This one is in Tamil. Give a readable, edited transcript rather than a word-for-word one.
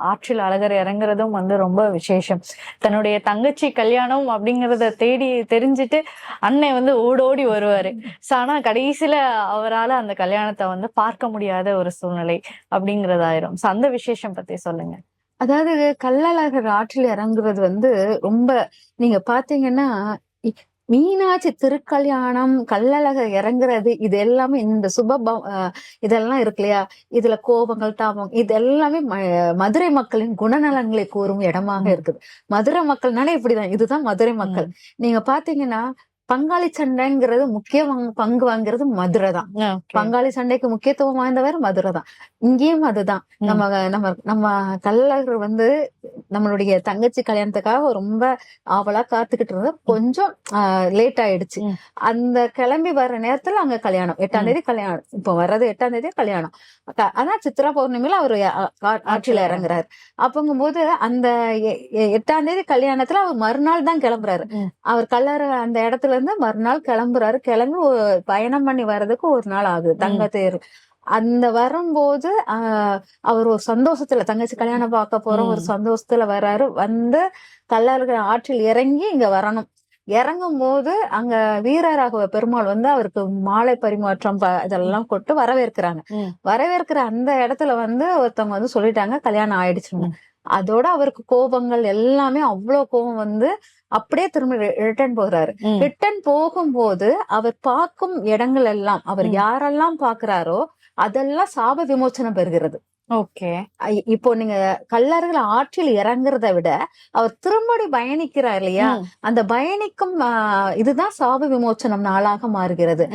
ஆற்றில் அழகர் இறங்குறதும் ரொம்ப விசேஷம். தன்னுடைய தங்கச்சி கல்யாணம் அப்படிங்கறத தேடி தெரிஞ்சுட்டு அண்ணன் ஓடோடி வருவாரு. ஆனா கடைசியில அவரால அந்த கல்யாணத்தை பார்க்க முடியாத ஒரு சூழ்நிலை அப்படிங்கறதாயிரும். அந்த விசேஷம் பத்தி சொல்லுங்க. அதாவது கள்ளழகர் ஆற்றில் இறங்குறது ரொம்ப நீங்க பாத்தீங்கன்னா மீனாட்சி திருக்கல்யாணம், கள்ளழகர் இறங்குறது, இது எல்லாமே இந்த இதெல்லாம் இருக்கு இல்லையா, இதுல கோபங்கள், தாபம், இது எல்லாமே மதுரை மக்களின் குணநலன்களை கூறும் இடமாக இருக்குது. மதுரை மக்கள்னாலே இப்படிதான், இதுதான் மதுரை மக்கள். நீங்க பாத்தீங்கன்னா பங்காளி சண்டைங்கிறது முக்கிய பங்கு வாங்குறது மதுரை தான். பங்காளி சண்டைக்கு முக்கியத்துவம் வாய்ந்தவர் மதுரை தான். இங்கேயும் அதுதான். நம்ம கள்ளழகர் நம்மளுடைய தங்கச்சி கல்யாணத்துக்காக ரொம்ப ஆவலா காத்துக்கிட்டு இருந்த கொஞ்சம் லேட் ஆயிடுச்சு. அந்த கிளம்பி வர்ற நேரத்துல அங்க கல்யாணம், 8ஆம் தேதி கல்யாணம். இப்ப வர்றது 8ஆம் தேதி கல்யாணம். ஆனா சித்ரா பௌர்ணமியில அவரு ஆற்றில இறங்குறாரு. அப்பங்கும்போது அந்த 8ஆம் தேதி கல்யாணத்துல அவர் மறுநாள் தான் கிளம்புறாரு. அவர் கல்லறை அந்த இடத்துல இருந்து மறுநாள் கிளம்புறாரு. கிளம்பி பயணம் பண்ணி வர்றதுக்கு ஒரு நாள் ஆகுது தங்கத்தேர். அந்த வரும்போது அவர் ஒரு சந்தோஷத்துல, தங்கச்சி கல்யாணம் பார்க்க போறோம் ஒரு சந்தோஷத்துல வர்றாரு. கள்ளழகர் ஆற்றில் இறங்கி இங்க வரணும். இறங்கும் போது அங்க வீரராகவ பெருமாள் அவருக்கு மாலை பரிமாற்றம் இதெல்லாம் கொட்டு வரவேற்கிறாங்க. வரவேற்கிற அந்த இடத்துல ஒருத்தவங்க சொல்லிட்டாங்க கல்யாணம் ஆயிடுச்சுன்னு. அதோட அவருக்கு கோபங்கள் எல்லாமே அவ்வளவு கோபம் அப்படியே திரும்ப ரிட்டர்ன் போகிறாரு. ரிட்டர்ன் போகும்போது அவர் பார்க்கும் இடங்கள் எல்லாம், அவர் யாரெல்லாம் பாக்குறாரோ அதெல்லாம் சாப விமோச்சனம் பெறுகிறது. ஓகே. இப்போ நீங்க கள்ளழகர் ஆற்றில் இறங்குறத விட அவர் திரும்படி பயணிக்கிறார் இல்லையா, அந்த பயணிக்கும் இதுதான் சாப விமோச்சனம் நாளாக மாறுகிறது.